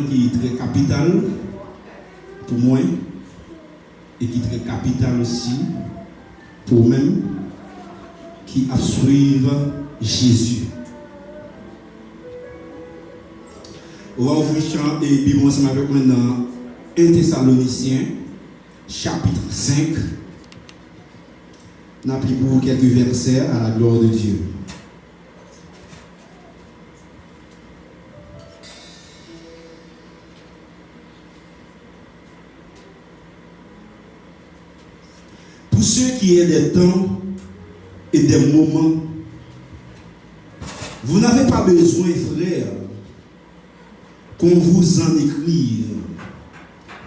qui est très capital pour moi et qui est très capital aussi pour même qui a suivi Jésus. On va ouvrir et Bible ensemble avec moi dans 1 Thessaloniciens chapitre 5. On a pris pour quelques versets à la gloire de Dieu. Pour ceux qui aient des temps et des moments, vous n'avez pas besoin, frères, qu'on vous en écrive,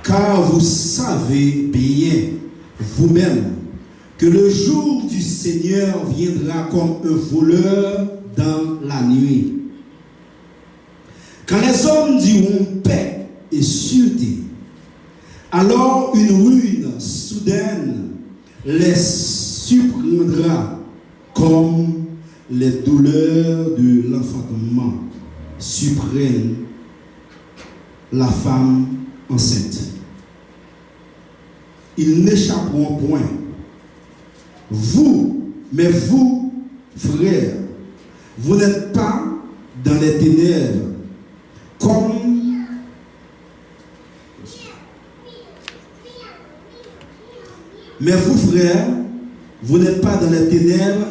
car vous savez bien vous-même que le jour du Seigneur viendra comme un voleur dans la nuit. Quand les hommes diront paix et sûreté, alors une ruine soudaine les surprendra comme les douleurs de l'enfantement surprennent la femme enceinte. Ils n'échapperont point. Vous, mais vous, frères, vous n'êtes pas dans les ténèbres, mais vous, frères, vous n'êtes pas dans les ténèbres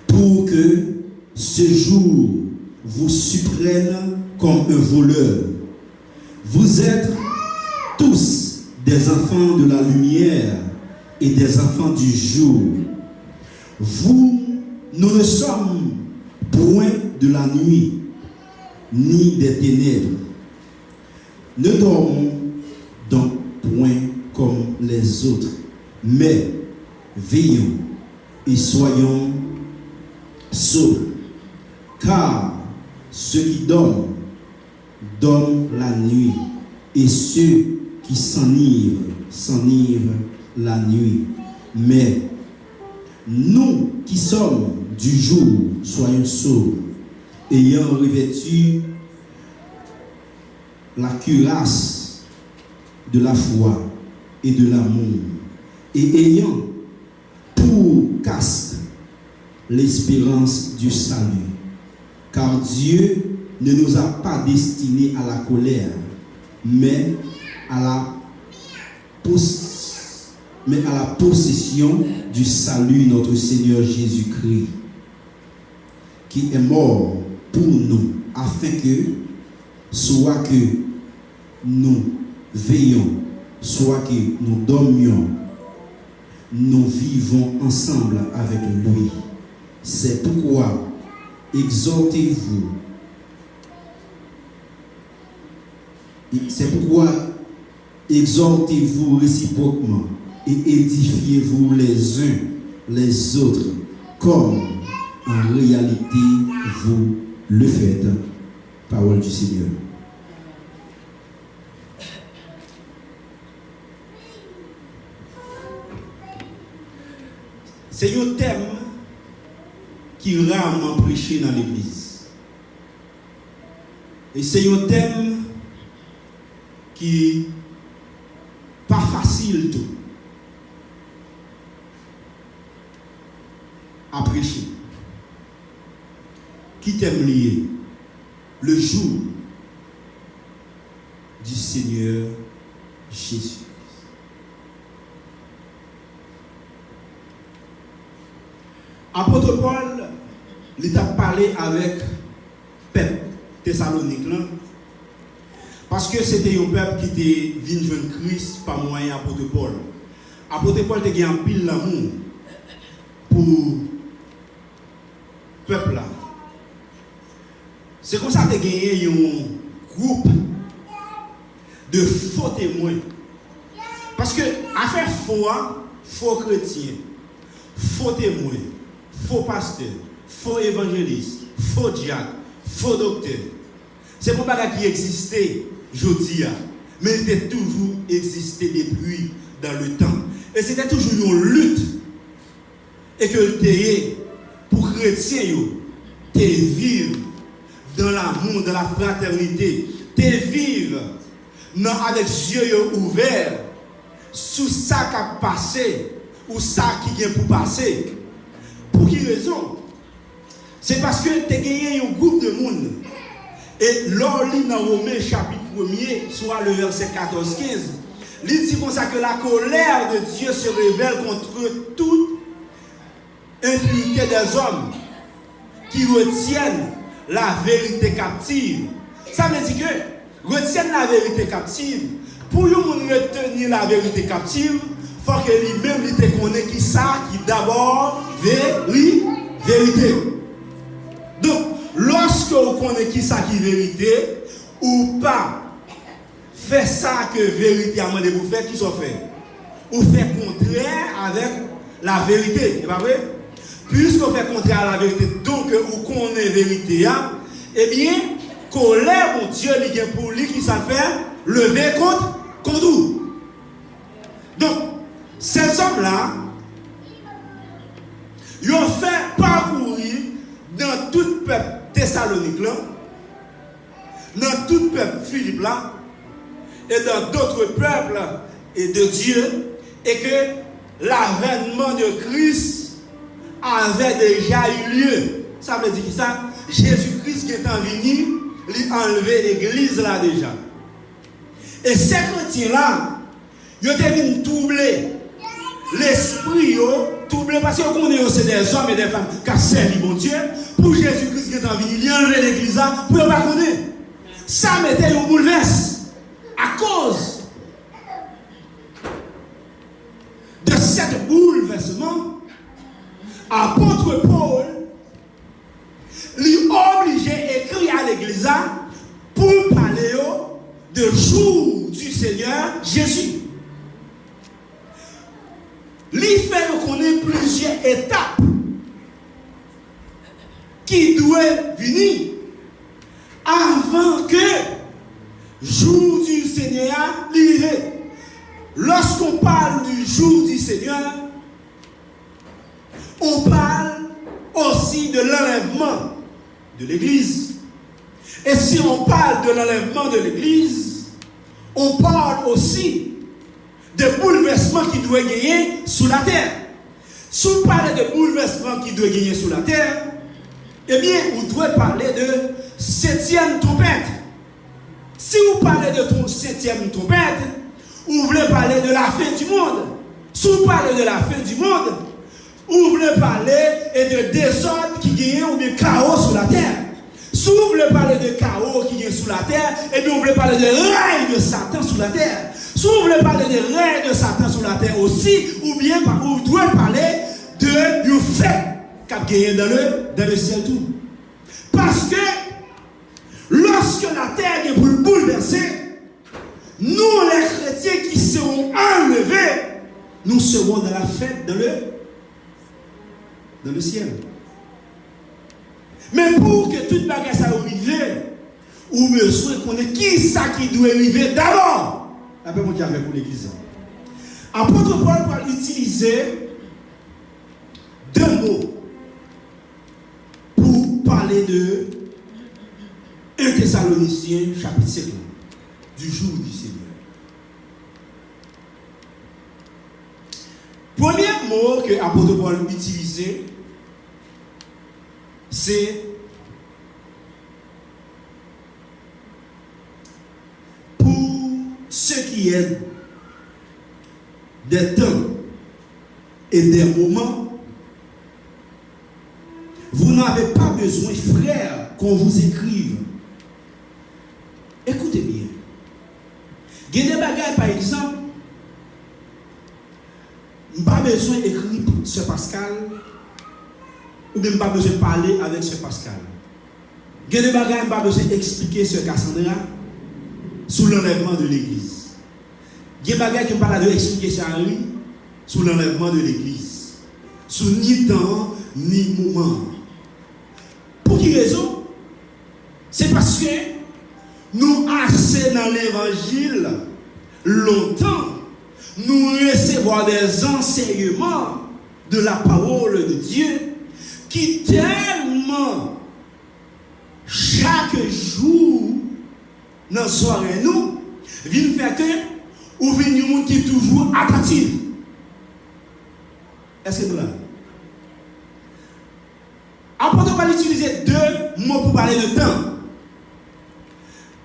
pour que ce jour vous surprenne comme un voleur. Vous êtes tous des enfants de la lumière et des enfants du jour. Nous ne sommes point de la nuit, ni des ténèbres. Ne dormons donc point comme les autres, mais veillons et soyons sobres. Car ceux qui dorment la nuit, et ceux qui s'enivrent la nuit. Mais nous qui sommes du jour, soyons sobres, ayant revêtu la cuirasse de la foi et de l'amour, et ayant pour casque l'espérance du salut. Car Dieu ne nous a pas destinés à la colère, mais à la possession du salut, notre Seigneur Jésus-Christ, qui est mort pour nous, afin que, soit que nous veillons, soit que nous dormions, nous vivons ensemble avec lui. C'est pourquoi exhortez-vous. C'est pourquoi exhortez-vous réciproquement et édifiez-vous les uns les autres, comme en réalité vous le faites. Parole du Seigneur. C'est un thème qui est rarement prêché dans l'Église. Et c'est un thème qui n'est pas facile tout à prêcher. Qui t'aime lié? Le jour du Seigneur Jésus. Apôtre Paul, il a parlé avec peuple Thessalonique là, parce que c'était un peuple qui était venu joindre Christ par moyen apôtre Paul. Apôtre Paul était un pile l'amour pour le peuple là. C'est comme ça qu'il y a un groupe de faux témoins. Parce que affaire faux chrétiens, faux témoins, faux pasteurs, faux évangélistes, faux diacres, faux docteurs. C'est pour pas qui existait aujourd'hui, mais il était toujours existé depuis dans le temps. Et c'était toujours une lutte. Et que pour chrétiens, tu vivre dans l'amour, dans la fraternité, tu vivre non avec yeux ouverts, sous ça qui a passé, ou ça qui vient pour passer. Pour quelle raison? C'est parce que tu as gagné un groupe de monde. Et l'on lit dans Romains chapitre 1er, soit le verset 14-15, il dit comme ça que la colère de Dieu se révèle contre toute impunité des hommes qui retiennent la vérité captive. Ça veut dire que retiennent la vérité captive. Pour nous retenir la vérité captive, il faut que lui-même il connaisse qui ça qui d'abord vérité. Donc, lorsque vous connaissez qui ça qui est vérité, ou pas fait ça que vérité a demandé vous faire, qui sont fait? Ou fait contraire avec la vérité, c'est pas vrai? Puisque vous fait contraire à la vérité, donc vous connaissez la vérité, eh bien, colère, mon Dieu, il y a pour lui qui ça fait lever contre vous. Donc, ces hommes-là, ils ont fait parcourir dans tout peuple Thessalonique là, dans tout peuple Philippe là, et dans d'autres peuples et de Dieu, et que l'avènement de Christ avait déjà eu lieu. Ça veut dire ça, Jésus-Christ qui est venu, il a enlevé l'église là déjà. Et ces chrétiens-là, ils ont été troubler l'esprit, troubler parce qu'on connaît aussi des hommes et des femmes qui ont servi mon Dieu. Pour Jésus-Christ qui est venu, il a enlevé l'église là, pour ne pas connaître. Ça mettait un bouleverse à cause de cet bouleversement. Apôtre Paul lui obligé d'écrire à l'église pour parler de jour du Seigneur Jésus. Lui fait reconnaître plusieurs étapes qui doivent venir avant que jour du Seigneur arrive. Lorsqu'on parle du jour du Seigneur, on parle aussi de l'enlèvement de l'Église. Et si on parle de l'enlèvement de l'Église, on parle aussi de bouleversements qui doivent gagner sous la terre. Si on parle de bouleversements qui doivent gagner sous la terre, eh bien, on doit parler de septième trompette. Si vous parlez de ton septième trompette, vous voulez parler de la fin du monde. Si vous parlez de la fin du monde, vous voulez parler de désordre qui gagne ou de chaos sur la terre. Si vous voulez parler de chaos qui gagne sur la terre, et bien vous voulez parler de règne de Satan sur la terre. Si vous voulez parler de règne de Satan sur la terre aussi, ou bien vous devez parler de du fait qu'a gagné dans le ciel tout. Parce que lorsque la terre est bouleversée, nous les chrétiens qui seront enlevés, nous serons dans la fête dans le ciel. Mais pour que toute bagarre ça arrive, ou besoin qu'on ait qui ça qui doit arriver d'abord. Après mon Dieu avec pour l'église. Apôtre Paul va utiliser deux mots pour parler de 1 Thessaloniciens chapitre 5 du jour du Seigneur. Premier mot que l'apôtre Paul utilisait, c'est pour ce qui est des temps et des moments, vous n'avez pas besoin, frères, qu'on vous écrive. Écoutez bien. Il y a des bagages, par exemple, pas besoin d'écrire sur Pascal, ou même pas besoin de parler avec ce Pascal. Il y a des bagages, pas besoin d'expliquer sur Cassandra sous l'enlèvement de l'église. Il y a des bagages qui ne parlent pas d'expliquer sur Henri sous l'enlèvement de l'église. Sous ni temps, ni moment. Pour quelle raison? C'est parce que nous assez dans l'évangile longtemps, nous recevons des enseignements de la parole de Dieu qui tellement chaque jour dans la soirée nous vient faire que ou vient un monde qui est toujours attentif. Est-ce que nous là? Apôtre Paul utilise deux mots pour parler de temps.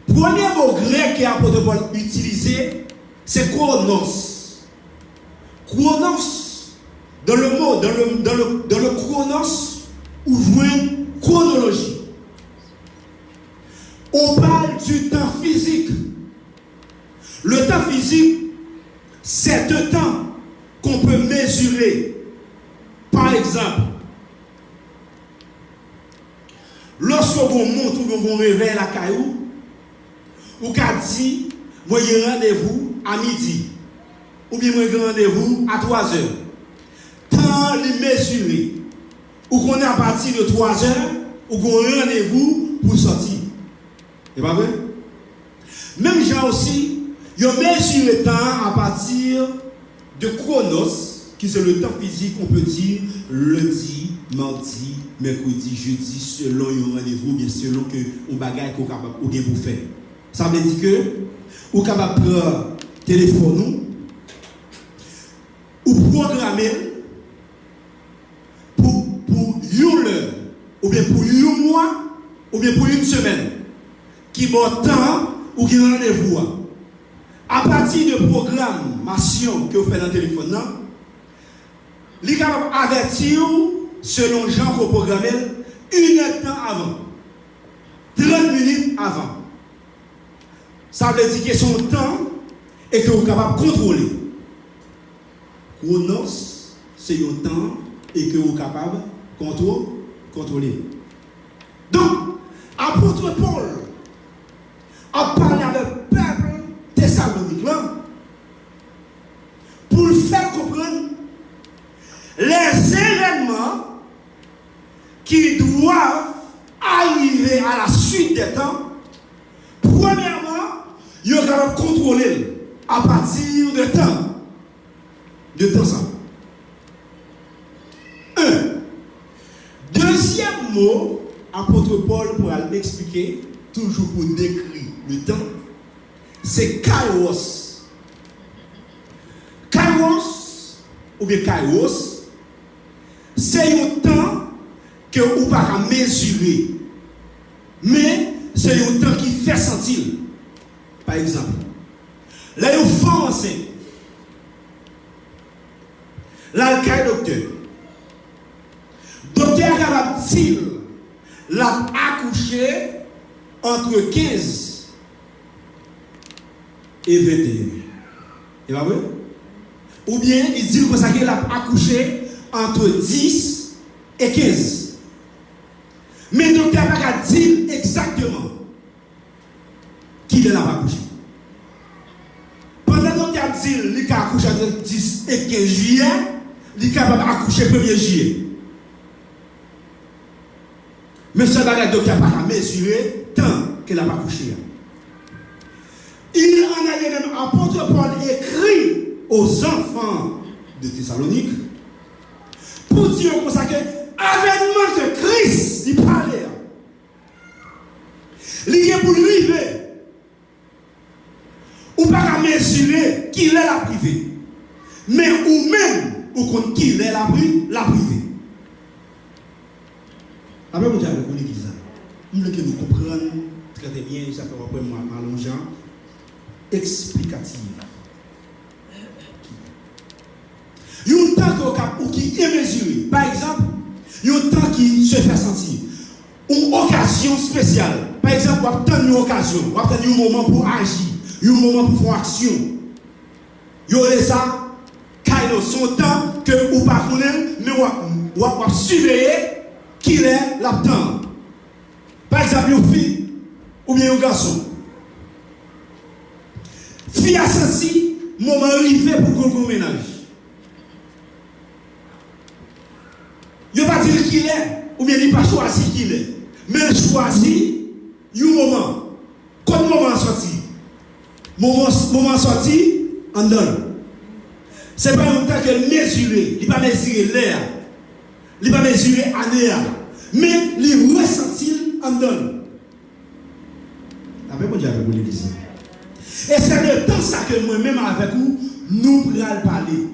Premier mot grec que l'apôtre Paul utilisé, c'est chronos. Chronos, dans le mot, dans le chronos, on voit une chronologie. On parle du temps physique. Le temps physique, c'est un temps qu'on peut mesurer. Par exemple, lorsque on monte ou on réveille la caillou, ou qu'a dit, moi j'ai rendez-vous à midi, ou bien moi j'ai rendez-vous à 3 heures. Temps les mesurer. Ou qu'on est à partir de 3 heures, ou qu'on a rendez-vous pour sortir. C'est pas vrai? Même gens aussi, ils mesurent le temps à partir de chronos, qui c'est le temps physique, on peut dire lundi, mardi, mercredi, jeudi, selon un rendez-vous, bien selon que on bagaille qu'on capable ou bien pour faire. Ça veut dire que on capable prendre téléphone ou programmer pour une heure, ou bien pour un mois, ou bien pour une semaine, qui bon temps ou qui rendez-vous. À partir de programmation que vous faites dans le téléphone, il est capable d'avertir selon gens qu'on programme une heure de temps avant, 30 minutes avant. Ça veut dire que son temps et que vous êtes capable de contrôler. Chronos, c'est un temps et que vous êtes capable de contrôler. Donc, apôtre Paul a parlé avec le peuple thessalonique pour le faire comprendre les événements qui doivent arriver à la suite des temps. Premièrement, il est capable de contrôler à partir de temps. De temps ça. Deuxième mot, apôtre Paul pour l'expliquer, toujours pour décrire le temps, c'est kairos. Kairos, ou bien kairos, c'est un temps que vous ne pouvez pas mesurer. Mais c'est un temps qui fait sentir. Par exemple, là, il faut enceinte. Là, il y a un docteur. Docteur capable-t-il l'a accouché entre 15 et 21. C'est pas vrai? Ou bien il dit qu'il a accouché entre 10 et 15. Mais le docteur n'a pas dit exactement qu'il l'a accouché. Pendant que le docteur dit qu'il a accouché entre 10 et 15 juillet, il est capable d'accoucher le 1er juillet. Mais ce bagage docteur n'a pas mesuré tant qu'il n'a pas accouché. Il en a même apôtre Paul écrit aux enfants de Thessalonique pour dire comme ça que avènement de Christ, il parlait. Il est pour lui. Ou pas mesurer qui est la privée. Mais ou même, ou compte qui est la privée. Après, vous avez compris ça. Nous voulons que nous comprenions très bien, ça fait après m'allongeant, explicative. Il y a un temps qui est mesuré. Par exemple, il y a un temps qui se fait sentir. Une occasion spéciale. Par exemple, vous avez une occasion, vous avez un moment pour agir, un moment pour faire action. Il y a ça, kairos, son temps que vous ne connaissez pas, mais vous avez surveiller qui est l'abdent. Par exemple, une fille ou bien un garçon. Fille a senti, moment arrivé pour qu'on ménage. Il ne va pas dire qui il est, ou bien il n'a pas choisi qui il est. Mais il choisit un moment. Quand le moment sorti, moment sorti, en donne. Ce n'est pas un temps qu'elle mesurer. Il ne va pas mesurer l'air. Il ne va pas mesurer l'année. Mais il ressentit en donne. Après, moi, j'avais voulu dire ça. Et c'est le temps ça que moi-même avec vous, nous pourrons parler.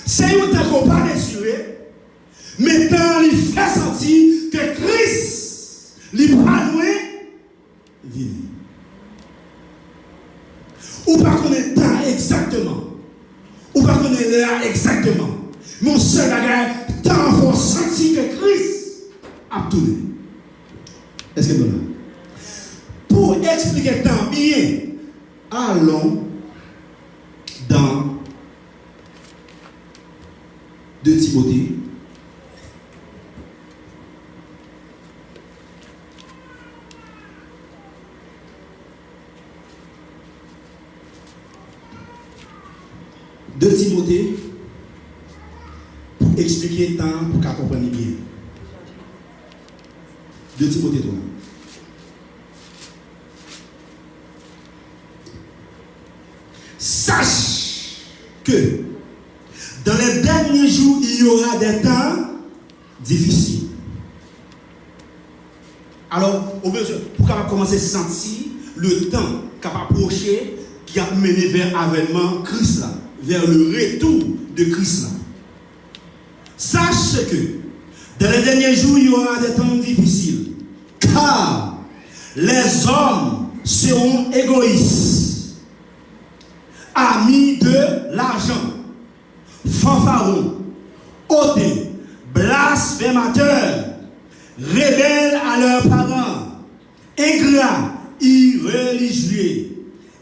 C'est un temps qu'on parle sur eux, mais tant il fait sentir que Christ, il pas loin, vient. Ou pas qu'on est temps exactement. Ou pas qu'on est là exactement. Mon seul bagage, tant pour sentir que Christ a tourné. Est-ce que nous là? Pour expliquer tant bien, allons dans 2 Timothée. De Timothée, pour expliquer le temps, pour qu'elle comprenne bien. De Timothée 3. Sache que dans les derniers jours, il y aura des temps difficiles. Alors, au besoin, pour qu'on commence à sentir le temps qui va approcher, qui a mené vers l'avènement Christ là. Vers le retour de Christ là. Sache que dans les derniers jours, il y aura des temps difficiles. Car les hommes seront égoïstes, amis de l'argent, fanfarons, hautains, blasphémateurs, rebelles à leurs parents, ingrats, irreligieux,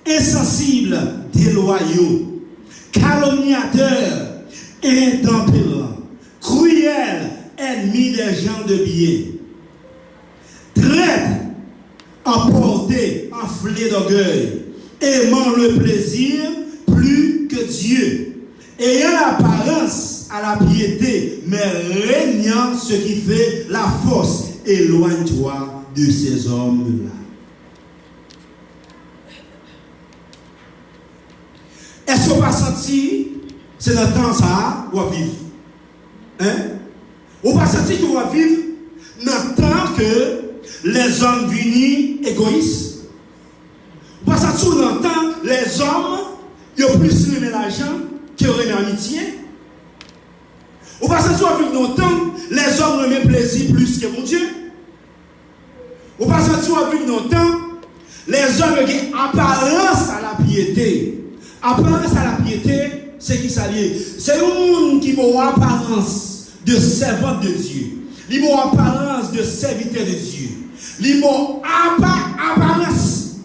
insensibles, déloyaux, calomniateurs, intempérants, cruels, ennemis des gens de bien, traîtres, emportés, enflés d'orgueil, aimant le plaisir plus que Dieu, ayant l'apparence à la piété, mais régnant ce qui fait la force. Éloigne-toi de ces hommes-là. Est-ce qu'on va sentir, c'est dans le temps ça, on va vivre? Hein? On va sentir qu'on va vivre dans le temps que les hommes unis égoïstes. On va sentir dans le temps les hommes, ils ont plus aimé l'argent qu'ils ont aimé l'amitié. On va sentir vivre dans le temps les hommes ont aimé le plaisir plus que mon Dieu. On va sentir vivre dans le temps les hommes ont apparence à la piété. Apparence à la piété, c'est qui s'allie? C'est un monde qui a apparence de servant de Dieu. Il a apparence de serviteur de Dieu. Il a apparence.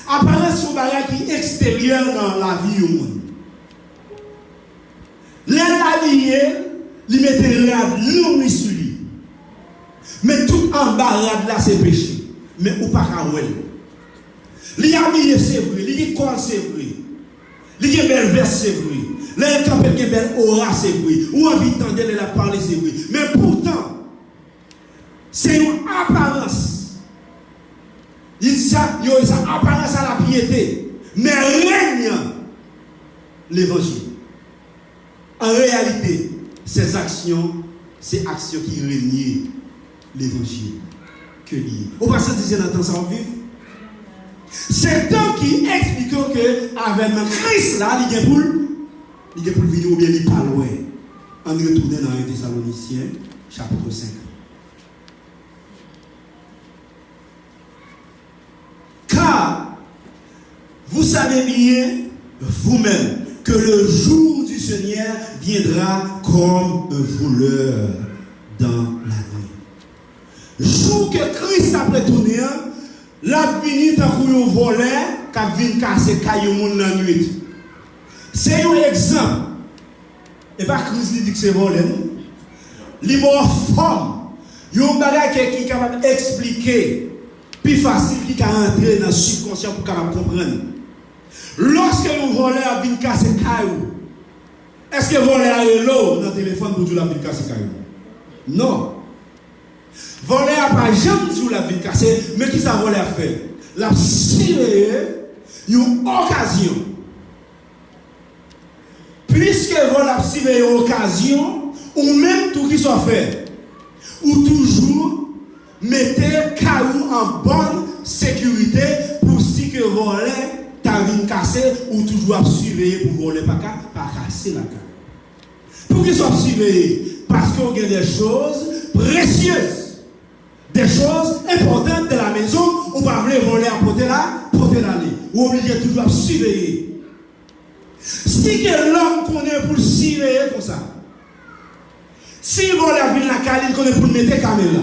Apparence sur le qui est extérieur dans la vie du monde. L'habillé, il mettait l'homme sur lui. Mais tout en bas là, c'est péché. Mais ou pas qu'à ouel. L'habillé, c'est vrai. L'école, c'est vrai. Les belles vestes, c'est vrai. Les campagnes, les belles aura, c'est vrai. Ou envie d'entendre la parler, c'est vrai. Mais pourtant, c'est une apparence. Il dit ça, il y a une apparence à la piété. Mais règne l'évangile. En réalité, ces actions, c'est actions qui règnent l'évangile. Que lié. On va se dire dans le temps ça va vivre. C'est un qui explique que avec le Christ là, il y a pour venir ou bien il pas loin. On retourne dans 1 Thessaloniciens, chapitre 5. Car vous savez bien vous-même que le jour du Seigneur viendra comme un voleur dans la nuit. Jour que Christ a retourné, la vie tant qu'on volait, qu'a vient casser caillou monde la nuit. C'est un exemple. Et pas Christ dit que c'est volé. Il m'a forme. Il y a un bagage qui est capable d'expliquer plus facile qui peut entrer dans le subconscient pour capable comprendre. Lorsque un voleur vient casser caillou, est-ce que le voleur a l'eau dans le téléphone pour dire la vie casser caillou? Non. Voleur n'a pas jamais dit la vie cassée, mais qui ça voleur fait? La surveillé une occasion. Puisque voleur surveille une occasion, ou même tout qui soit fait, ou toujours mettez caillou en bonne sécurité pour si que passer ou toujours surveiller pour voler pas casser la carte. Pour qu'ils soient surveillés, parce qu'on a des choses précieuses, des choses importantes de la maison, on va voler à porter l'aller. Ou obligé toujours à surveiller. Si que l'homme connaît pour surveiller comme ça, s'il vole la ville la cale, il connaît pour mettre la caméra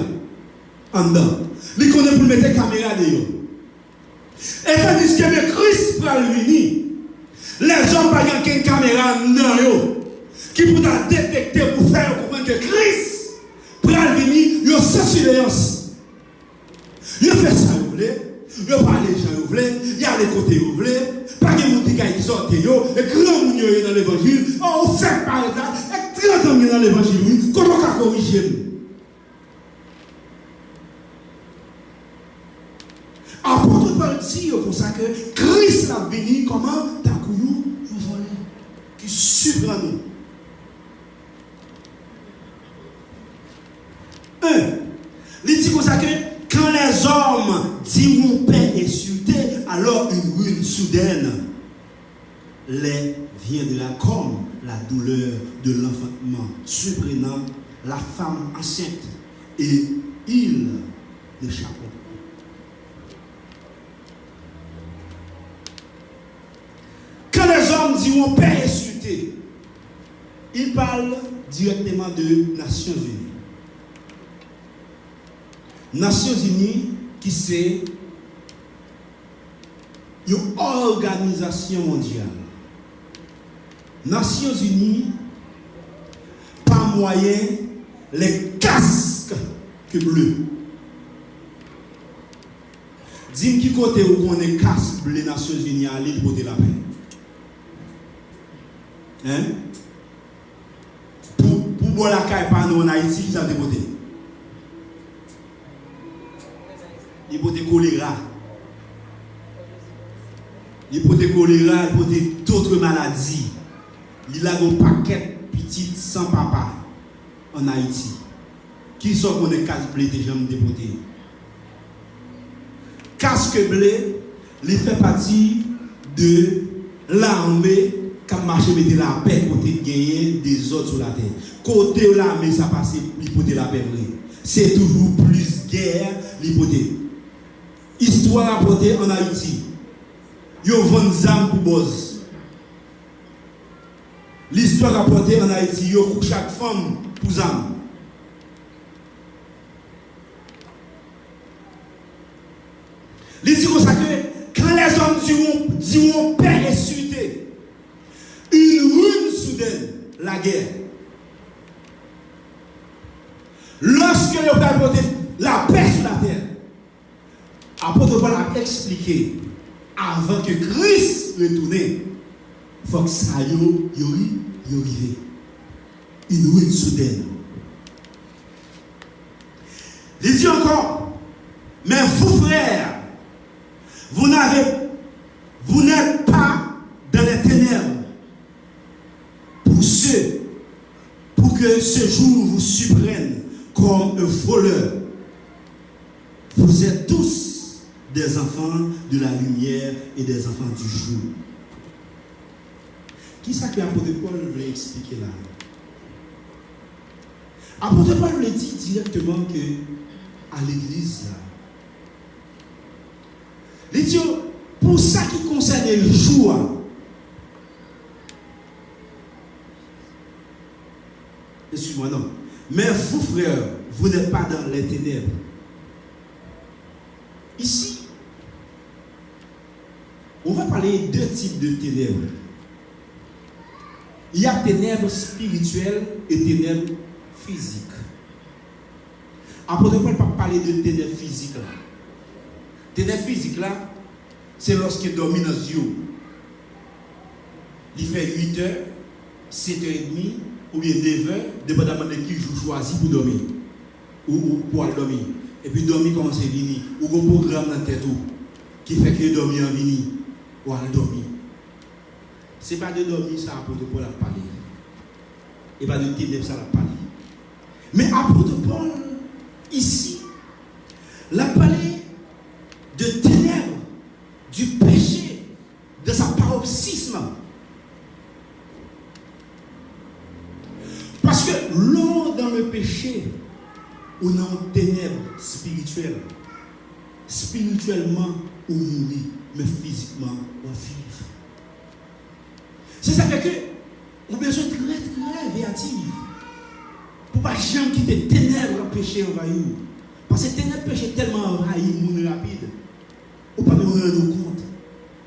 en dedans. Il connaît pour mettre la caméra dehors. Et tandis que le Christ va venir, les hommes n'ont pas une caméra dans eux qui pourra détecter pour faire comprendre que Christ va venir, il y a sa surveillance. Il fait ça, vous voulez. Il parle les gens, vous voulez. Il y a les côtés, vous voulez. Pas de monde qui sortent, et grand monde dans l'évangile. On fait par là, et 30 ans dans l'évangile, comment on va corriger? Apôtre Paul dit comme ça que Christ l'a béni comment d'un coup nous volons qui surprend nous. Il dit comme ça que quand les hommes disent mon père est insulté, alors une ruine soudaine les vient de là comme la douleur de l'enfantement surprenant la femme enceinte et il l'échappe. Quand les hommes disent mon père est insulté, ils parlent directement de Nations Unies. Nations Unies qui c'est une organisation mondiale. Nations Unies, par moyen, les casques que bleu. Dis-moi qui côté où on est casque bleu Nations Unies à l'île pour la paix. Hein? Pour la caille par nous en Haïti, ça a voté. Il faut des choléra. Il faut des choléra, il faut d'autres maladies. Il a un paquet petit sans papa en Haïti. Qui sont qu'on est casque blé des gens déportés. Casque blé, il fait partie de l'armée qui a marché mettre la paix côté gagner des autres sur la terre. Côté l'armée, ça passe l'hypothèse la paix. C'est toujours plus guerre, l'hypothèse. Histoire rapportée en Haïti. Yo vend zam pour boss. L'histoire rapportée en Haïti, yo couche chaque femme pour zam. Il dit comme ça que quand les hommes diront paix et suité, une ruine soudaine, la guerre. Lorsque le père apporte la paix sur la terre, apôtre Paul a expliqué avant que Christ retourne, il faut que ça y arrive. Une ruine soudaine. Il dit encore, mais vous frères, vous n'êtes pas dans les ténèbres pour que ce jour vous surprenne comme un voleur. Vous êtes tous des enfants de la lumière et des enfants du jour. Qui est-ce que l'apôtre Paul veut expliquer là? L'apôtre Paul le dit directement que à l'église là. Il dit, pour ça qui concerne le jour, excuse-moi, non. Mais vous, frères, vous n'êtes pas dans les ténèbres. Ici, on va parler de deux types de ténèbres. Il y a ténèbres spirituelles et ténèbres physiques. Après, on ne peut pas parler de ténèbres physiques là. Ténèbres physiques là, c'est lorsqu'il dormit dans les yeux. Il fait 8 heures, 7h30 ou bien 9h, dépendamment de qui joue choisi pour dormir. Ou pour aller dormir. Et puis dormir commence à venir. Ou un programme dans la tête qui fait que dormir en venir. Ou aller dormir. Ce n'est pas de dormir ça apôtre Paul a parlé. Et pas de ténèbres ça a parlé. Mais apôtre Paul, ici, l'a parlé de ténèbres, du péché, de sa parole paroxysme. Parce que l'on dans le péché, on est en ténèbres spirituelles. Spirituellement, on mourit, mais physiquement, on vit. C'est ça fait que on a besoin de très véative. Pour ne pas jamais quitter ténèbres péché envahi. Parce que ténèbres péché tellement envahi, moun rapide. On ne peut pas nous rendre compte.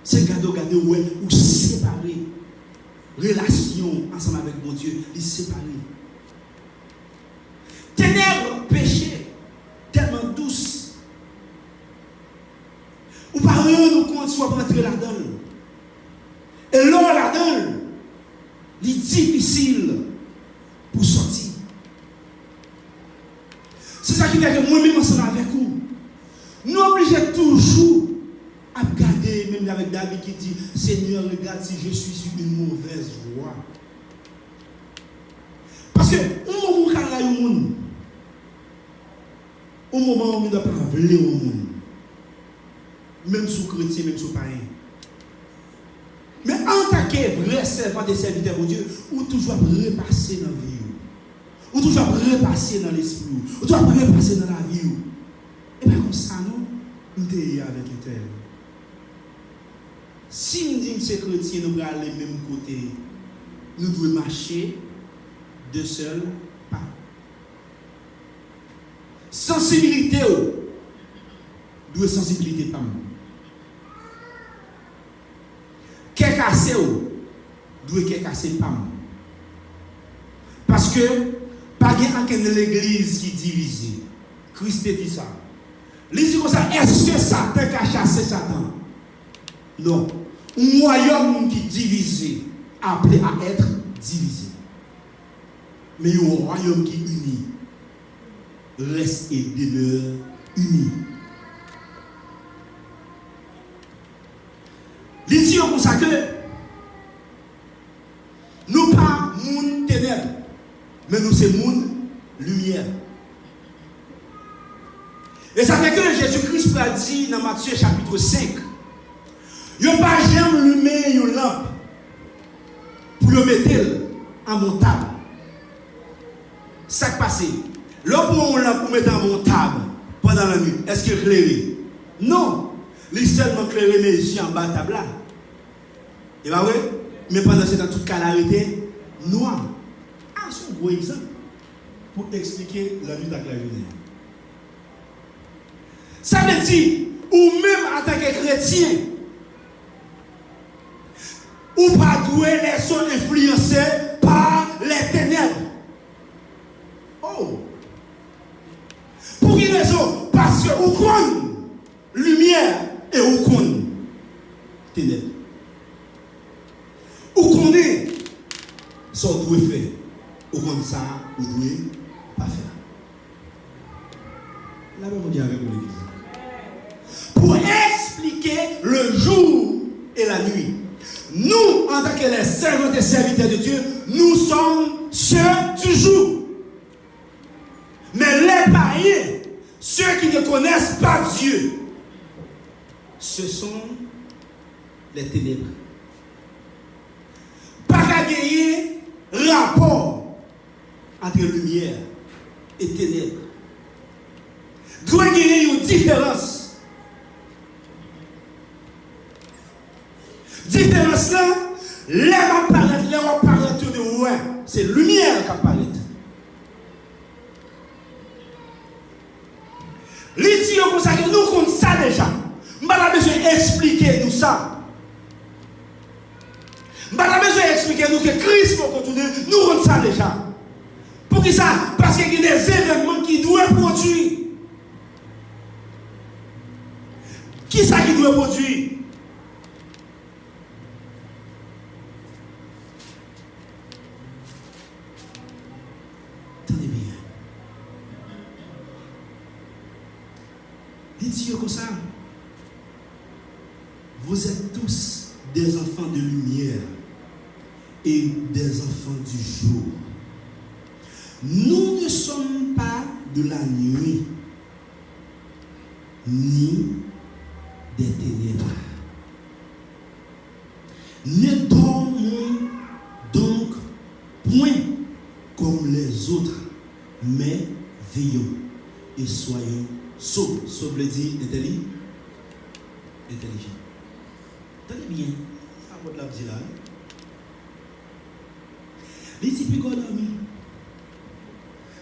C'est garder ou séparer. Relation ensemble avec mon Dieu, les séparer. Ténèbres péché tellement douce. On ne peut pas rendre compte soit pour entrer là-dedans. Et l'on là-dedans, il est difficile pour sortir. C'est ça qui fait que moi-même ensemble avec vous, nous obligons toujours à regarder, même avec David qui dit, Seigneur, regarde si je suis sur une mauvaise voie. Parce que au moment où on ne doit pas appeler au monde, même sous chrétien, même sous païen. Mais en tant que vrai servant des serviteurs de Dieu, ou toujours repasser dans la vie, ou toujours repasser dans l'esprit, ou toujours repasser dans la vie. Et bien comme ça, nous sommes avec l'Éternel. Si nous disons que ces chrétiens nous allons aller même côté, nous devons marcher de seul pas. Sensibilité, doit sensibilité pas. Qu'est cassé doit qu'est cassé pas. Parce que pas de l'église qui divise. Christ dit ça. Il dit comme ça, est-ce que Satan a chassé Satan? Non. Un royaume qui divise, appelé à être divisé. Mais un royaume qui unit, reste et demeure uni. Il dit comme ça que nous pas monde ténèbres, mais nous sommes monde lumière. Et ça fait que Jésus-Christ a dit dans Matthieu chapitre 5, il n'y a pas jamais allumé une lampe pour le mettre en montable. Ça qui passe. L'homme pour une lampe pour mettre en montable pendant la nuit, est-ce qu'il est éclairé? Non. Il est seulement éclairé mais ici en bas de table là. Et bien oui, mais pendant ce temps, toute clarité noire. Ah, c'est un gros exemple pour expliquer la vie avec la journée. Ça veut dire, ou même en tant que chrétien, ou pas doué les sont influencés par les ténèbres. Oh! Pour quelle raison? Parce que vous connaissez lumière et vous connaissez ténèbres. Vous connaissez ce que vous devez faire. Vous connaissez ça, vous ne devez pas faire. La même chose avec l'église. Pour expliquer le jour et la nuit. Nous, en tant que les servants et serviteurs de Dieu, nous sommes ceux du jour. Mais les païens, ceux qui ne connaissent pas Dieu, ce sont les ténèbres. Pas qu'à gagner rapport entre lumière et ténèbres. Doit gagner une différence. Différence là, les apparaître de loin, c'est lumière qui apparaît. Les dieux comme ça que nous comptons ça déjà. Je n'ai pas besoin d'expliquer nous ça. Je n'ai pas besoin d'expliquer nous que Christ va continuer, nous comptons ça déjà. Pour qui ça? Parce qu'il y a des événements qui doivent produire. Qui ça qui doit produire? Tenez bien. Il dit comme ça. Vous êtes tous des enfants de lumière et des enfants du jour. Nous ne sommes pas de la nuit, ni des ténèbres. Ne dormons donc point comme les autres, mais veillons et soyons sobres. Sobre veut dire intelligent. Tenez bien, ça va de la dire là. Les types qui ont dormi.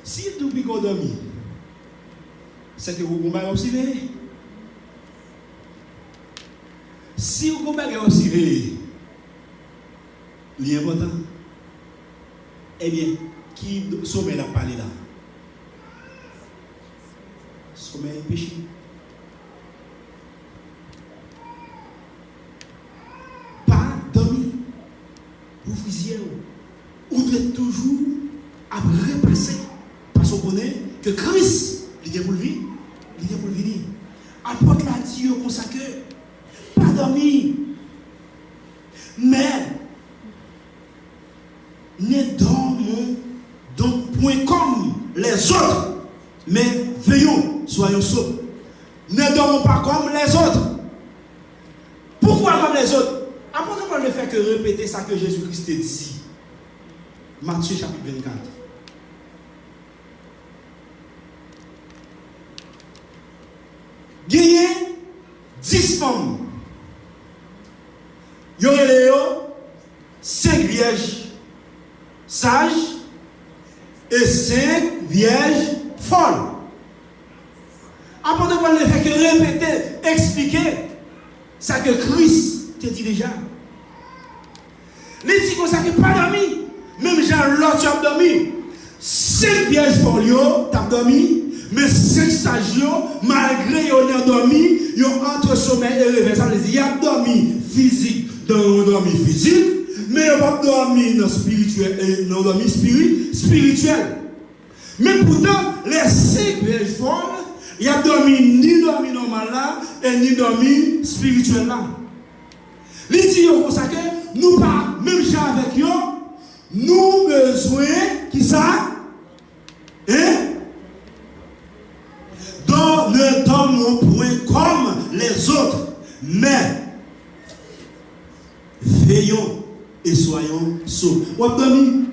Si tout le monde dormi, c'est que vous m'avez observé. Si vous m'avez observé, l'important, eh bien, qui sommeil a parlé là? Sommeil péché. Pas dormir. Vous frisiez, vous devez toujours à repasser. Parce qu'on connaît que Christ, il est pour le vivre, il est pour le venir. Apporte la Dieu comme ça que, pas dormir. Mais, ne dormons donc point comme les autres, mais veillons, soyons sobres. Ne dormons pas comme les autres. Pourquoi comme les autres? Après, comment ne faire que répéter ça que Jésus-Christ dit? Matthieu chapitre 24. Gagné 10 femmes. Il y aurait 5 vierges sages et 5 vierges folles. Après de le fait que répéter, expliquer, ça que Christ te dit déjà. Les dit comme ça que pas dormi. Même Jean l'autre tu as dormi. 5 vierges folles, tu as dormi. Mais 5 sages, malgré qu'ils ont dormi, ils ont entre sommeil et réveil. Ça veut dire qu'ils ont dormi physique dans un dormi physique, mais ils n'ont pas dormi dans spirituel et non dormi spirituel. Mais pourtant, les 5 vierges folles, ils ont dormi ni dormi normal là, et ni dormi spirituel là. Les dit comme ça que nous pas, même gens avec eux, nous besoin qui ça? Hein? Donc ne dormons point comme les autres, mais veillons et soyons sobres. On a dormi,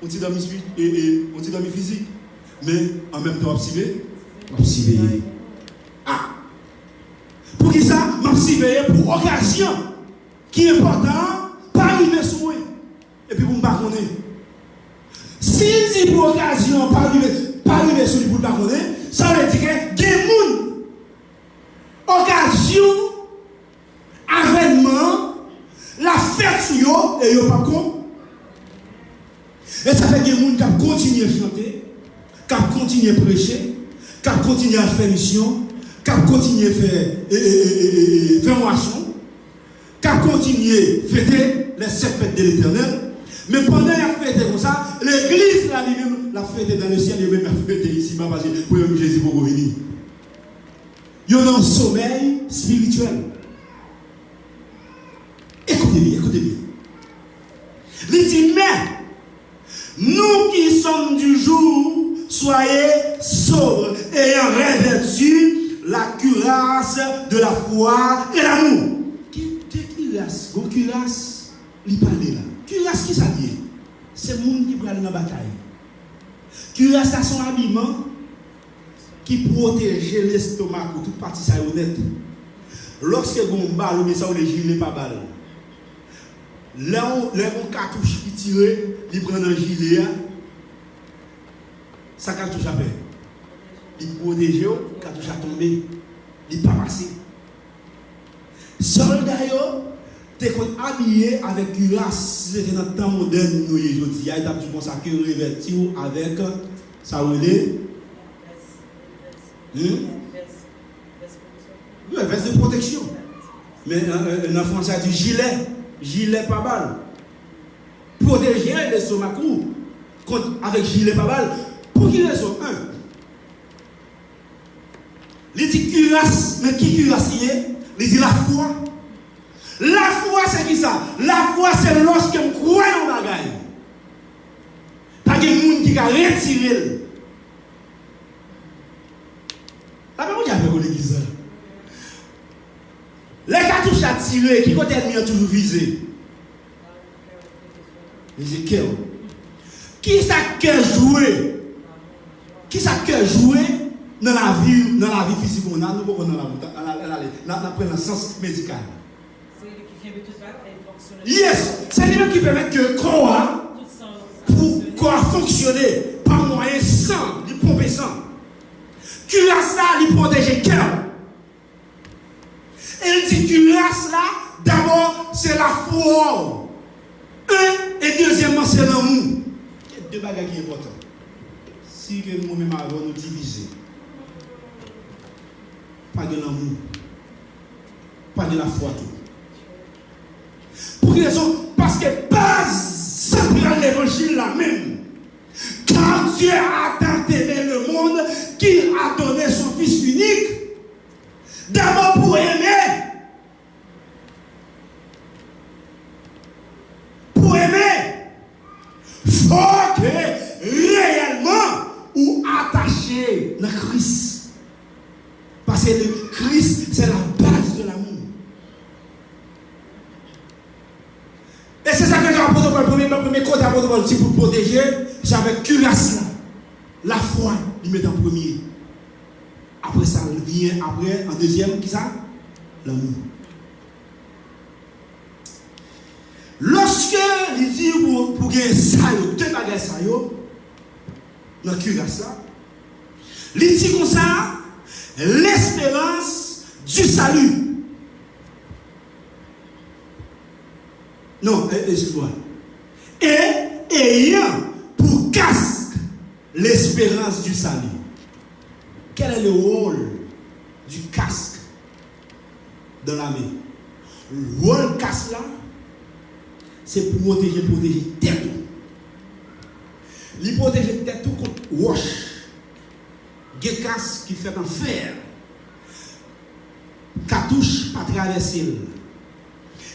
on dit dormi physique, mais en même temps observer. Ah! Pour qui ça? M'observer pour occasion qui est important, pas arriver sur moi. Et puis pour me pardonner. Si c'est pour occasion, pas arriver sur lui pour me pardonner, ça veut dire que des gens, occasion, avènement, la fête sur eux, et ils pas con. Et ça fait que des gens qui continuent à chanter, qui continuent à prêcher, qui continuent à faire mission, qui continuent à faire moisson, qui continuent à fêter les 7 fêtes de l'Éternel. Mais pendant la fête comme ça, l'église là lui-même la fête dans le ciel, lui-même la fête ici parce que pour Jésus pour revenir. Il y a un sommeil spirituel. Écoutez bien. Il dit, mais nous qui sommes du jour, soyez sobres, ayant revêtu la cuirasse de la foi et l'amour. Quelle cuirasse? Vos cuirasses, il parle là. Cuirasse qui s'habille? C'est le monde qui prend dans la bataille. Cuirasse, c'est son habillement qui protège l'estomac pour toute partie ça honnête. Lorsque vous balle ou ça ou les gilets pas balle. Là où cartouche qui tire, il prend un gilet, ça cartouche à faire. Il protège, cartouche à tomber, il pas passer. Soldat t'es habillé avec cuirasse, c'est dans le temps moderne nous aujourd'hui. Il y a des comme ça que revêtir avec ça relève. Veste de protection. Mais en français, du gilet pas balle. Protéger l'estomac avec gilet pas balle. Pour qui raison? Il dit cuirasse, mais qui cuirasse il est? Il dit la foi. La foi, c'est qui ça? La foi, c'est lorsque on croit dans la bagaille. Pas de monde qui a retiré. La même chose avec l'église. Les cartouches flèche a tiré, qui côté ennemi a toujours visé? Les cœurs. Qui ça que jouer? Qui ça que jouer dans la vie physique on a, nous pas dans le sens médical. Yes, c'est lui qui permet que corps pour fonctionner par moyen sang, du pomper sang. Cuirasse là, il protège le cœur. Et il dit cuirasse là, d'abord c'est la foi. Et deuxièmement c'est l'amour. Il y a deux bagages qui sont importants. Si nous-mêmes avons nous diviser, pas de l'amour, pas de la foi tout. Pour quelle raison? Parce que base centrale de l'évangile là même. Car Dieu a tant aimé le monde qu'il a donné son Fils unique. D'abord pour aimer. Pour aimer. Faut que réellement ou attaché dans Christ. Parce que le Christ, c'est la base de l'amour. Et c'est ça que l'apôtre Paul, le premier code d'apôtre Paul dit pour protéger, c'est avec cuirasse là. La foi, il met en premier. Après ça, il vient après, en deuxième, qui ça? L'amour. Lorsque il dit pour gagner ça, deux bagages ça, dans la cuirasse là, il dit comme ça, l'espérance du salut. Non, excuse-moi. Et ayant pour casque l'espérance du salut. Quel est le rôle du casque dans l'armée? Le rôle casque là, c'est pour protéger tête. Il protège tête contre roche. Des casques qui fait en fer. Cartouche à traverser.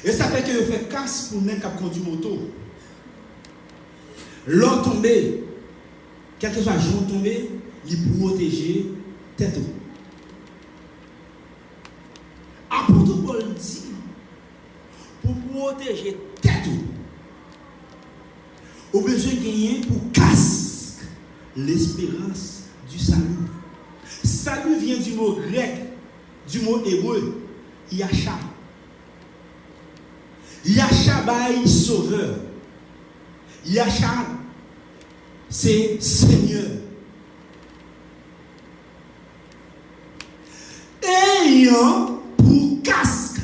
Et ça fait que je fais casse pour les gens qui conduisent moto. L'eau tombée, quel que soit le jour tombé, il protège tête. Apôtre Paul dit, pour protéger tête, au besoin de gagner pour casque l'espérance du salut. Salut vient du mot grec, du mot hébreu, Yacha. Yacha bail sauveur. Yacha, c'est Seigneur. Ayant pour casque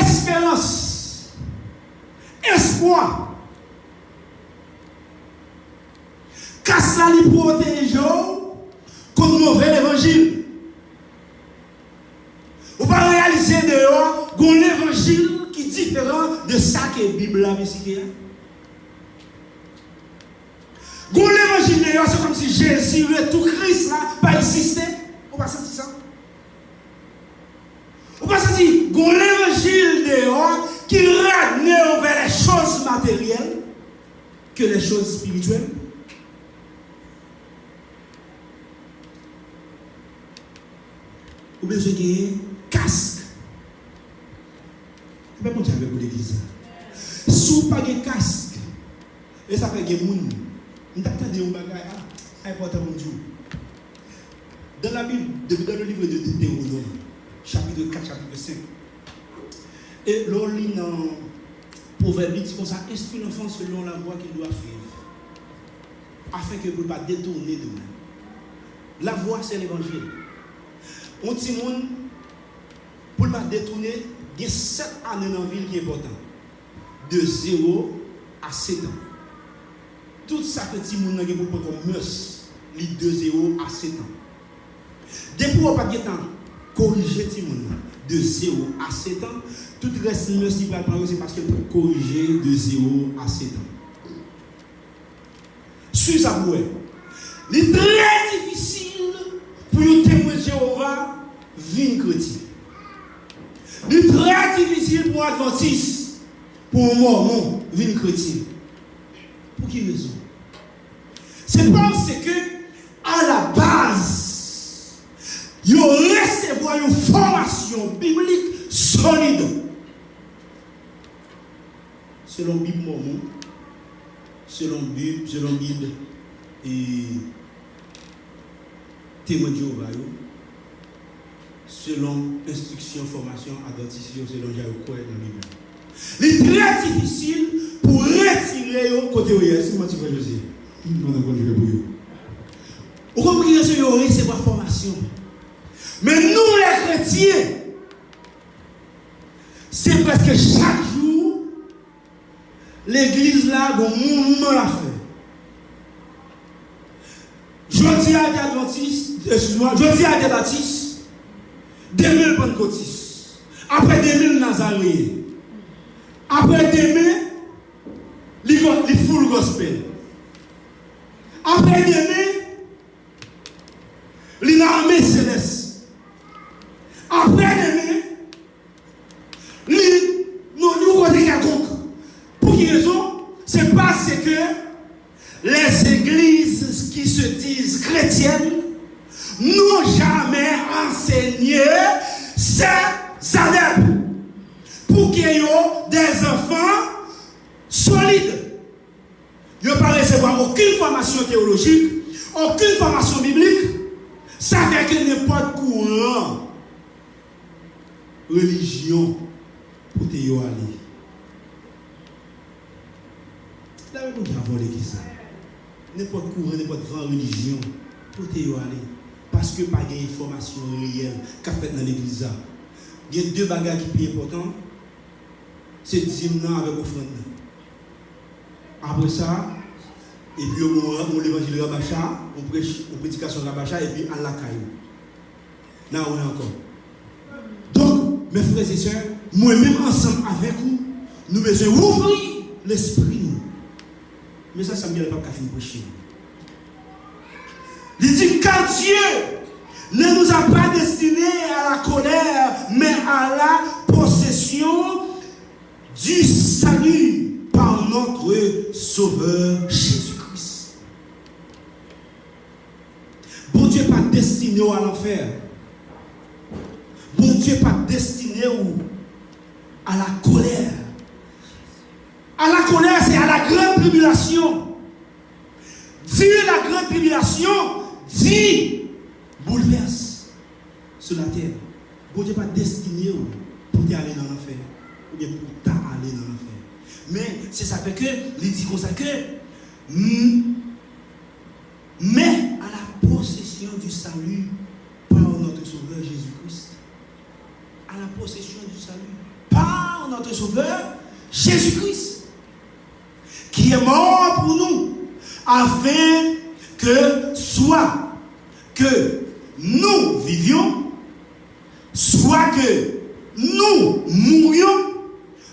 espérance, espoir. Casque là, il protège contre mauvais évangile. Vous ne pouvez pas réaliser dehors qu'on évangile qui est différent de ça que la Bible a ici. Qu'on l'évangile dehors, c'est comme si Jésus, le tout Christ, là, pas existé. Vous ne pouvez pas sentir ça? Vous ne pouvez pas sentir qu'on l'évangile dehors qui ramène vers les choses matérielles que les choses spirituelles? Vous avez besoin de casque. Je ne sais pas avec vous l'église. Si vous n'avez pas de casque, et ça fait des gens, vous avez des bagages importants pour Dieu. Dans la Bible, dans le livre de Deutéronome, chapitre 4, chapitre 5, et l'on lit dans Proverbe, dit comme ça, instruit l'enfant selon la voie qu'il doit suivre, afin que vous ne pas détourner de nous. La voie, c'est l'évangile. On petit monde, pour ne pas détourner, il y a 7 années dans la ville qui est important. De 0 à 7 ans. Tout ça petit monde qui est pour comme meus, de 0 à 7 ans. Depuis qu'on n'a pas de temps, corriger petit monde de 0 à 7 ans, tout le reste de meus qui va prendre, c'est parce que pour corriger de 0 à 7 ans. Suis à vous. C'est très difficile pour un témoin de Jéhovah vivre chrétien. C'est très difficile pour un adventiste, pour un mormon vivre chrétien. Pour quelle raison? C'est parce que, à la base, ils recevoir une formation biblique solide. Selon Bible Mormon, selon Bible et témoin de Jéhovah, selon instruction, formation, advertition, selon Jéhovah dans la Bible. C'est très difficile pour retirer au côté où il y a. C'est moi qui vais José. Vous comprenez que c'est pas formation. Mais nous, les chrétiens, c'est presque chaque jour, l'église là, bon mouvement l'a fait. Je dis à des adventistes, excuse-moi, je dis à des baptistes, 2000 pentecôtistes, après 2000 nazaréens, après 2000, les full gospel, après 2000, les armées célestes, après 2000, nous côté quelconque. Pour quelle raison? C'est parce que les églises qui se disent chrétiennes n'ont jamais enseigné ces adeptes pour qu'ils aient des enfants solides. Ils n'ont pas recevoir aucune formation théologique, aucune formation biblique. Ça fait que n'importe courant religion pour te y aller. Là, on va voir qui ça. N'importe courant, n'importe vent religion pour te y aller. Parce que pas d'information réelle qu'a fait dans l'église. Il y a deux bagages qui sont importants. C'est dîme avec offrande. Après ça, et puis on l'évangile Rabacha, on prêche, on prédication Rabacha, et puis à la caillou. Là, on est encore. Donc, mes frères et sœurs, moi-même ensemble avec vous, nous besoin ouvrir l'esprit. Mais ça me dit pas qu'à finir prêcher. Il dit, car Dieu ne nous a pas destinés à la colère, mais à la possession du salut par notre Sauveur Jésus-Christ. Bon Dieu n'est pas destiné à l'enfer. Bon Dieu n'est pas destiné à la colère. À la colère, c'est à la grande tribulation. Dit la grande tribulation, dit bouleverse sur la terre. Bon Dieu n'est pas destiné pour aller dans l'enfer. Ou bien pour t'aller dans l'enfer. Mais c'est ça fait que, il dit comme ça que, mais à la possession du salut par notre Sauveur Jésus-Christ. À la possession du salut par notre Sauveur Jésus-Christ. Qui est mort pour nous, afin que soit que nous vivions, soit que nous mourions,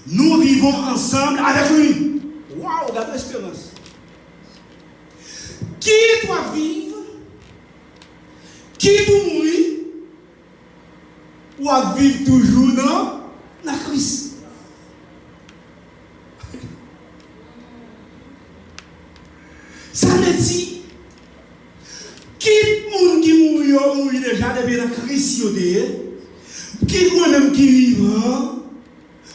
nous vivons ensemble avec lui. Waouh, regardez l'espérance. Qui doit vivre, qui doit mourir, ou à vivre toujours dans la Christ. Ça veut dire, qui monde qui mourit déjà depuis la Christ, qui moi-même qui vivant,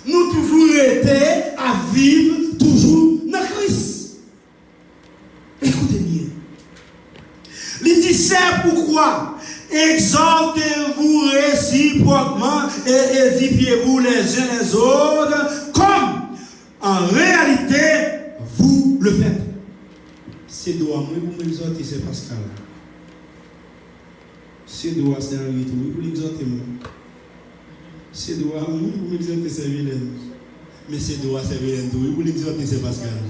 nous toujours été à vivre toujours dans Christ. Écoutez bien. Il dit, c'est pourquoi exaltez-vous réciproquement et édifiez-vous les uns les autres, comme en réalité vous le faites. C'est droit, moi pour m'exalter, c'est Pascal. C'est droit, c'est Henri, pour l'exalter moi. C'est droit, moi pour m'exalter, c'est Vilaine. Mais c'est droit, c'est Vilaine, pour l'exalter, c'est Pascal.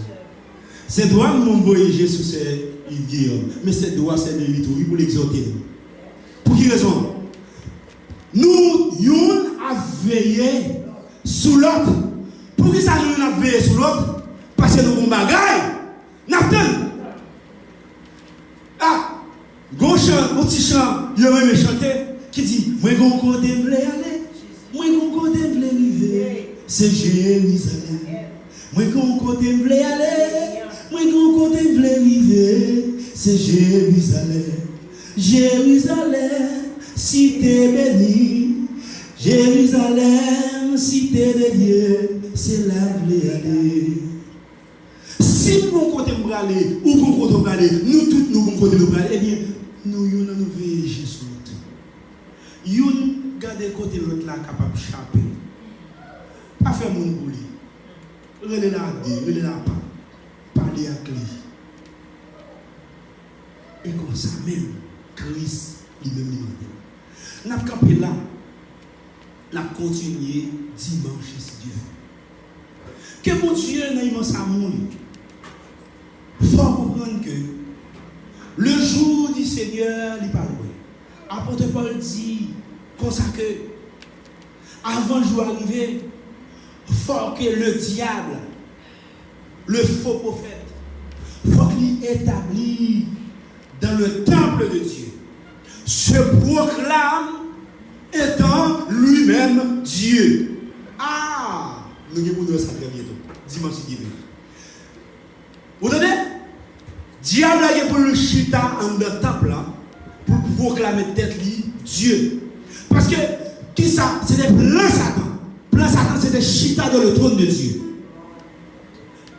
C'est droit, mon voyage Jésus, c'est Yves Guillaume. Mais c'est droit, c'est David, pour l'exalter. Pour quelle raison? Nous, nous avons veillé sur l'autre. Pour qui ça nous avons veillé sur l'autre? Parce que nous avons bagaille. Nous avons gauche, un petit chant, il y a même chanté qui dit, moi, mon côté voulait aller, moi, mon côté voulait arriver, c'est Jérusalem. Moi, mon côté voulait aller, moi, mon côté voulait arriver, c'est Jérusalem. Jérusalem, cité bénie, Jérusalem, cité de Dieu, c'est là où vous voulez aller. Si nous côté nous aller, ou bon côté nous aller, nous tous nous bon côté nous aller, eh bien, nous nous veillons sur l'autre. Nous gardez côté l'autre là capable de chapper. Pas faire mon boulot. Relez la dé, relez la pas. Parler à lui. Et comme ça même, Christ lui-même lui. N'a pas campé là. N'a continué dimanche si Dieu veut. Que mon Dieu n'a immense amour. Il faut comprendre que le jour du Seigneur, il parle. Apôtre Paul dit comme ça que avant le jour arrivé, il faut que le diable, le faux prophète, il faut qu'il établit dans le temple de Dieu, se proclame étant lui-même Dieu. Ah, nous allons ça très bientôt, dimanche qui vient. Vous entendez? Diable a pour le chita en le temple pour proclamer tête lui Dieu. Parce que qui ça? C'était plein Satan. Plein Satan, c'était chita dans le trône de Dieu.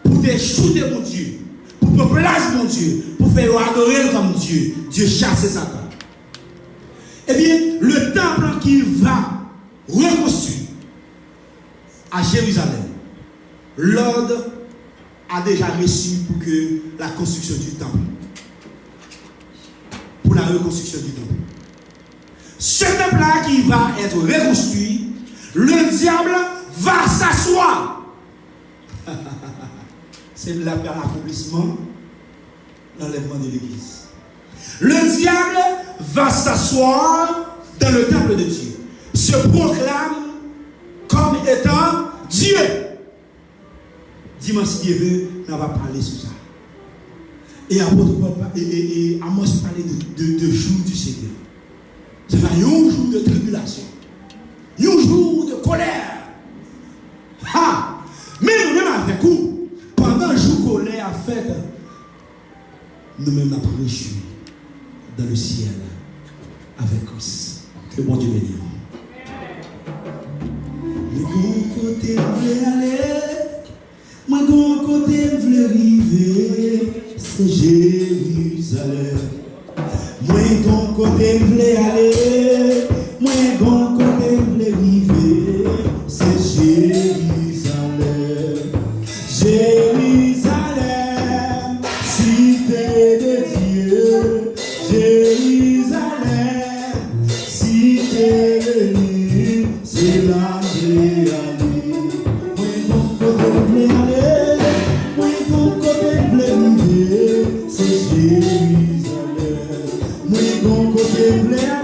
Pour te shooter mon Dieu. Pour te placer mon Dieu. Pour faire adorer comme Dieu. Dieu chasse Satan. Eh bien, le temple qui va reconstruire à Jérusalem, l'ordre a déjà reçu pour que la construction du temple. Pour la reconstruction du temple. Ce temple-là qui va être reconstruit, le diable va s'asseoir. C'est l'accomplissement de l'enlèvement de l'Église. Le diable va s'asseoir dans le temple de Dieu, se proclame comme étant Dieu. Dimanche, si Dieu veut, on va parler sur ça. Et Amos parlait de jour du Seigneur. C'est un jour de tribulation, un jour de colère. Ah! Mais nous-mêmes avec vous, pendant le jour colère a fait, nous-mêmes avons réjoui dans le ciel avec Christ. Que bon Dieu bénisse. Mais bon côté voulait aller, moi bon côté voulais arriver, c'est Jérusalem. Moi bon côté voulais aller, moi bon côté voulais arriver, c'est Jérusalem. Jérusalem, cité de Dieu, Jérusalem, cité de Dieu, c'est là que je vais aller. Moi bon côté voulais aller, moi bon côté voulais arriver, c'est Jérusalem. Moi bon côté voulais aller.